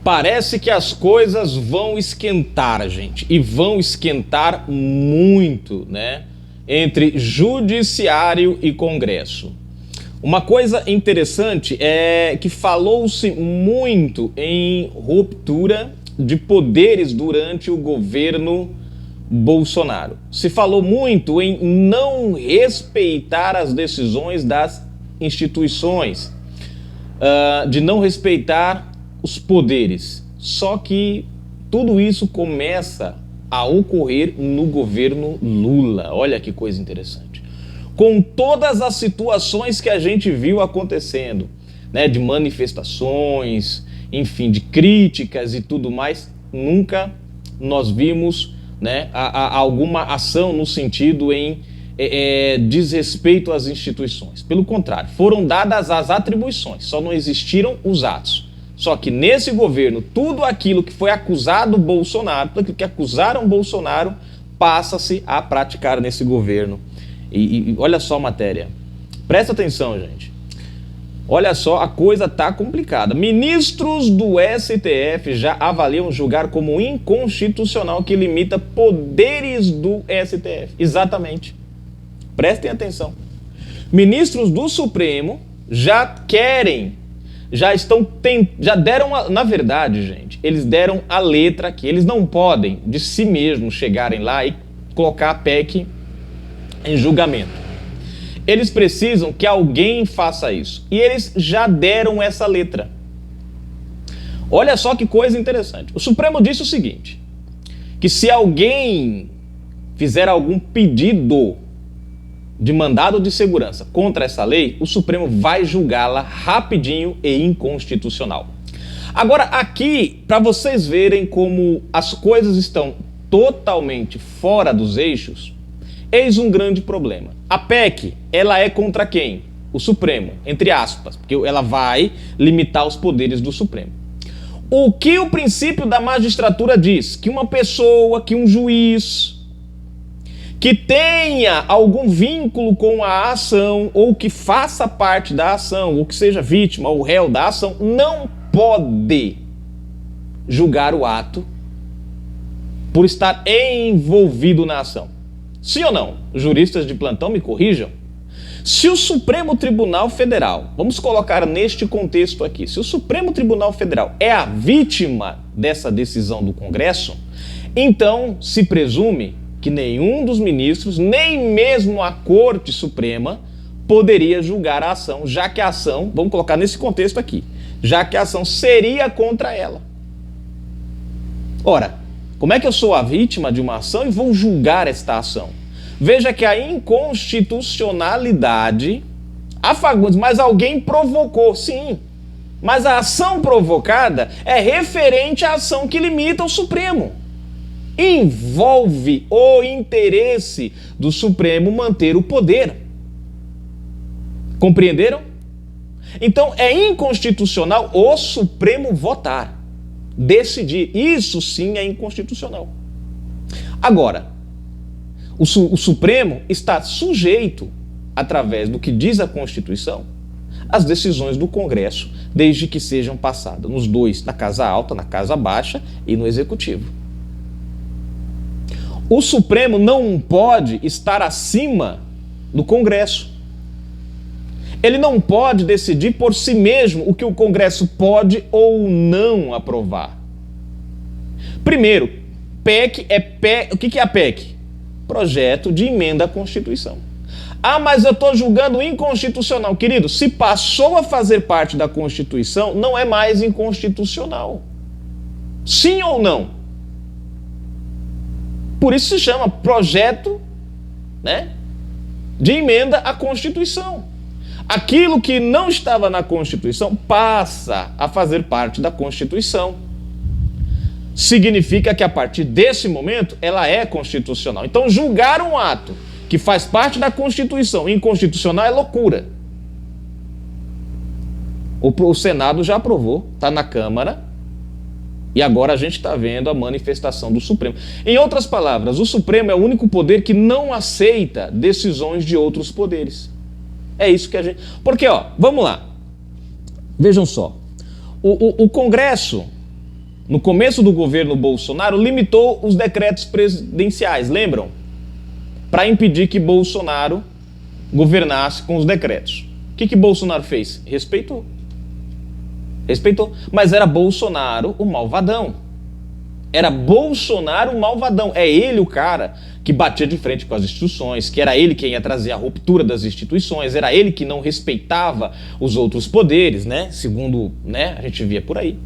Parece que as coisas vão esquentar, gente, e vão esquentar muito, né? Entre judiciário e Congresso. Uma coisa interessante é que falou-se muito em ruptura de poderes durante o governo Bolsonaro. Se falou muito em não respeitar as decisões das instituições, de não respeitar os poderes. Só que tudo isso começa a ocorrer no governo Lula. Olha que coisa interessante. Com todas as situações que a gente viu acontecendo, né, de manifestações, enfim, de críticas e tudo mais, nunca nós vimos, né, alguma ação no sentido em desrespeito às instituições. Pelo contrário, foram dadas as atribuições, só não existiram os atos. Só que nesse governo, tudo aquilo que foi acusado Bolsonaro, tudo aquilo que acusaram Bolsonaro, passa-se a praticar nesse governo. E olha só a matéria. Presta atenção, gente. Olha só, a coisa tá complicada. Ministros do STF já avaliam julgar como inconstitucional que limita poderes do STF. Exatamente. Prestem atenção. Ministros do Supremo já querem, já deram, na verdade, gente, eles deram a letra aqui. Eles não podem, de si mesmos, chegarem lá e colocar a PEC em julgamento. Eles precisam que alguém faça isso. E eles já deram essa letra. Olha só que coisa interessante. O Supremo disse o seguinte, que se alguém fizer algum pedido de mandado de segurança contra essa lei, o Supremo vai julgá-la rapidinho e inconstitucional. Agora, aqui, para vocês verem como as coisas estão totalmente fora dos eixos, eis um grande problema. A PEC, ela é contra quem? O Supremo, entre aspas, porque ela vai limitar os poderes do Supremo. O que o princípio da magistratura diz? Que uma pessoa, que um juiz que tenha algum vínculo com a ação, ou que faça parte da ação, ou que seja vítima ou réu da ação, não pode julgar o ato por estar envolvido na ação. Sim ou não? Juristas de plantão me corrijam. Se o Supremo Tribunal Federal, vamos colocar neste contexto aqui, se o Supremo Tribunal Federal é a vítima dessa decisão do Congresso, então se presume que nenhum dos ministros, nem mesmo a Corte Suprema, poderia julgar a ação, já que a ação, vamos colocar nesse contexto aqui, já que a ação seria contra ela. Ora, como é que eu sou a vítima de uma ação e vou julgar esta ação? Veja que a inconstitucionalidade, Fagundes, mas alguém provocou, sim, mas a ação provocada é referente à ação que limita o Supremo. Envolve o interesse do Supremo manter o poder. Compreenderam? Então é inconstitucional o Supremo votar, decidir. Isso sim é inconstitucional. Agora, o Supremo está sujeito, através do que diz a Constituição, às decisões do Congresso, desde que sejam passadas nos dois, na Casa Alta, na Casa Baixa e no Executivo. O Supremo não pode estar acima do Congresso. Ele não pode decidir por si mesmo o que o Congresso pode ou não aprovar. Primeiro, PEC o que é a PEC? Projeto de emenda à Constituição. Ah, mas eu estou julgando inconstitucional. Querido, se passou a fazer parte da Constituição, não é mais inconstitucional. Sim ou não? Por isso se chama projeto, né, de emenda à Constituição. Aquilo que não estava na Constituição passa a fazer parte da Constituição. Significa que a partir desse momento ela é constitucional. Então julgar um ato que faz parte da Constituição inconstitucional é loucura. O Senado já aprovou, está na Câmara. E agora a gente está vendo a manifestação do Supremo. Em outras palavras, o Supremo é o único poder que não aceita decisões de outros poderes. É isso que a gente... Porque, vamos lá. Vejam só. O Congresso, no começo do governo Bolsonaro, limitou os decretos presidenciais, lembram? Para impedir que Bolsonaro governasse com os decretos. O que Bolsonaro fez? Respeitou. Respeitou. Mas era Bolsonaro o malvadão. Era Bolsonaro o malvadão. É ele o cara que batia de frente com as instituições, que era ele quem ia trazer a ruptura das instituições, era ele que não respeitava os outros poderes, né? Segundo, né, a gente via por aí.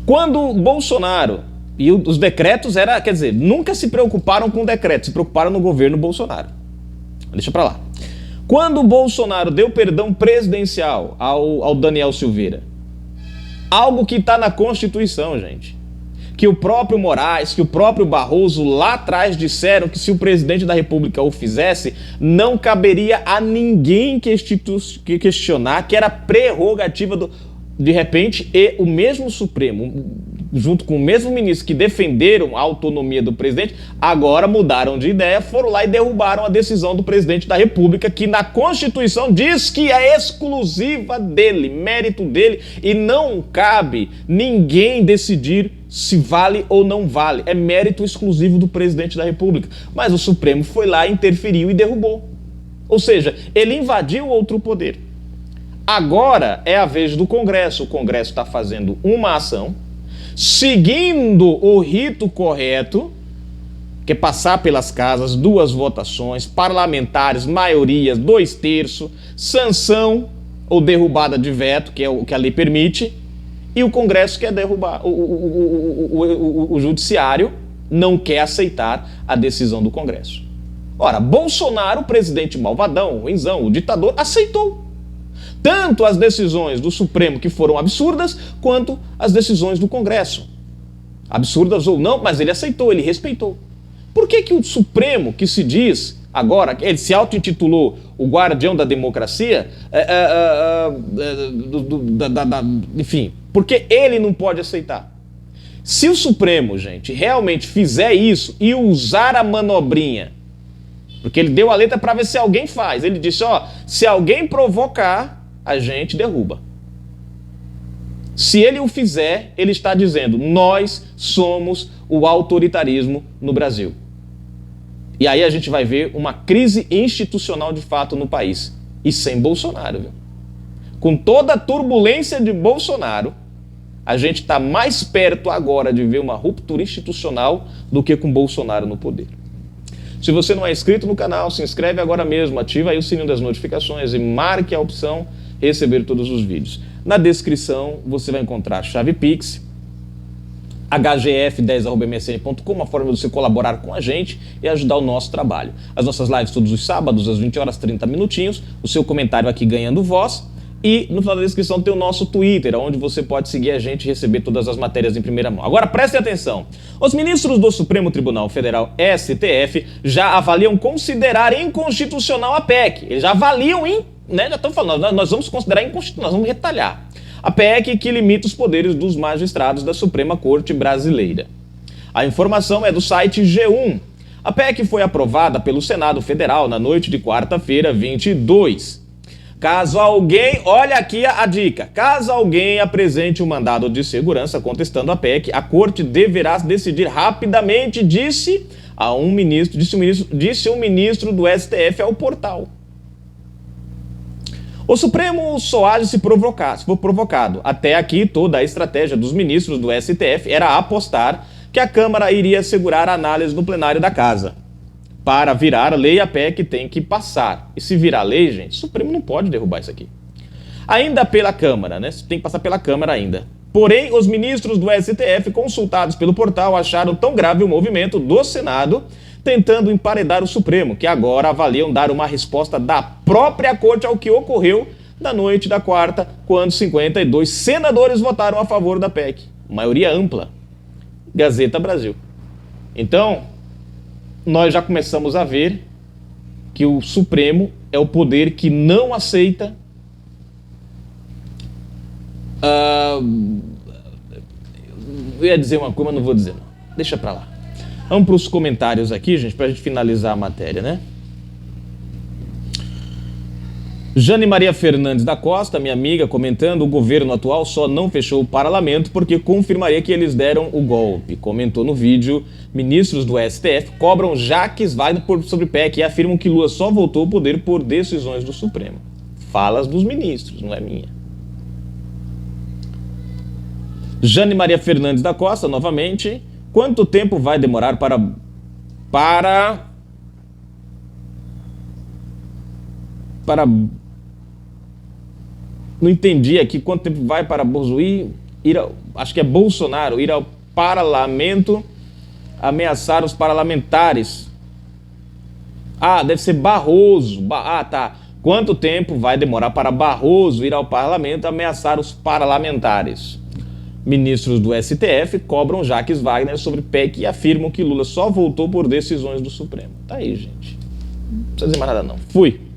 Quando Bolsonaro e os decretos quer dizer, nunca se preocuparam com o decreto, se preocuparam no governo Bolsonaro. Deixa pra lá. Quando Bolsonaro deu perdão presidencial ao Daniel Silveira, algo que está na Constituição, gente, que o próprio Moraes, que o próprio Barroso lá atrás disseram que se o presidente da República o fizesse, não caberia a ninguém questionar, que era prerrogativa de repente, e o mesmo Supremo, junto com o mesmo ministro que defenderam a autonomia do presidente, agora mudaram de ideia, foram lá e derrubaram a decisão do presidente da República, que na Constituição diz que é exclusiva dele, mérito dele, e não cabe ninguém decidir se vale ou não vale. É mérito exclusivo do presidente da República. Mas o Supremo foi lá, interferiu e derrubou. Ou seja, ele invadiu outro poder. Agora é a vez do Congresso. O Congresso está fazendo uma ação, seguindo o rito correto, que é passar pelas casas, 2 votações, parlamentares, maiorias, 2/3, sanção ou derrubada de veto, que é o que a lei permite, e o Congresso quer derrubar. O Judiciário não quer aceitar a decisão do Congresso. Ora, Bolsonaro, o presidente malvadão, ruinzão, o ditador, aceitou tanto as decisões do Supremo, que foram absurdas, quanto as decisões do Congresso. Absurdas ou não, mas ele aceitou, ele respeitou. Por que o Supremo, que se diz agora, ele se auto-intitulou o guardião da democracia, enfim, porque ele não pode aceitar? Se o Supremo, gente, realmente fizer isso e usar a manobrinha, porque ele deu a letra para ver se alguém faz, ele disse, ó, se alguém provocar, a gente derruba. Se ele o fizer, ele está dizendo, nós somos o autoritarismo no Brasil. E aí a gente vai ver uma crise institucional de fato no país. E sem Bolsonaro, viu? Com toda a turbulência de Bolsonaro, a gente está mais perto agora de ver uma ruptura institucional do que com Bolsonaro no poder. Se você não é inscrito no canal, se inscreve agora mesmo, ativa aí o sininho das notificações e marque a opção receber todos os vídeos. Na descrição você vai encontrar a chave Pix, hgf10@msn.com, uma forma de você colaborar com a gente e ajudar o nosso trabalho. As nossas lives todos os sábados, às 20 horas 30 minutinhos, o seu comentário aqui ganhando voz. E no final da descrição tem o nosso Twitter, onde você pode seguir a gente e receber todas as matérias em primeira mão. Agora prestem atenção. Os ministros do Supremo Tribunal Federal, STF, já avaliam considerar inconstitucional a PEC. Eles já avaliam, já estão falando, nós vamos considerar inconstitucional, nós vamos retalhar. A PEC que limita os poderes dos magistrados da Suprema Corte Brasileira. A informação é do site G1. A PEC foi aprovada pelo Senado Federal na noite de quarta-feira, 22. Caso alguém, olha aqui a dica, caso alguém apresente um mandado de segurança contestando a PEC, a Corte deverá decidir rapidamente, disse um ministro do STF ao portal. O Supremo só age se for provocado. Até aqui, toda a estratégia dos ministros do STF era apostar que a Câmara iria assegurar a análise no plenário da Casa. Para virar lei, a PEC tem que passar. E se virar lei, gente, o Supremo não pode derrubar isso aqui. Ainda pela Câmara, né? Tem que passar pela Câmara ainda. Porém, os ministros do STF, consultados pelo portal, acharam tão grave o movimento do Senado, tentando emparedar o Supremo, que agora avaliam dar uma resposta da própria Corte ao que ocorreu na noite da quarta, quando 52 senadores votaram a favor da PEC. Maioria ampla. Gazeta Brasil. Então, nós já começamos a ver que o Supremo é o poder que não aceita eu ia dizer uma coisa, mas não vou dizer não. Deixa pra lá. Vamos para os comentários aqui, gente, pra gente finalizar a matéria, né? Jane Maria Fernandes da Costa, minha amiga, comentando: o governo atual só não fechou o parlamento porque confirmaria que eles deram o golpe. Comentou no vídeo: ministros do STF cobram Jacques Wagner sobre PEC e afirmam que Lula só voltou ao poder por decisões do Supremo. Falas dos ministros, não é minha. Jane Maria Fernandes da Costa, novamente: quanto tempo vai demorar para não entendi aqui quanto tempo vai para acho que é Bolsonaro ir ao parlamento ameaçar os parlamentares. Ah, deve ser Barroso. Tá. Quanto tempo vai demorar para Barroso ir ao parlamento ameaçar os parlamentares? Ministros do STF cobram Jacques Wagner sobre PEC e afirmam que Lula só voltou por decisões do Supremo. Tá aí, gente. Não precisa dizer mais nada, não. Fui.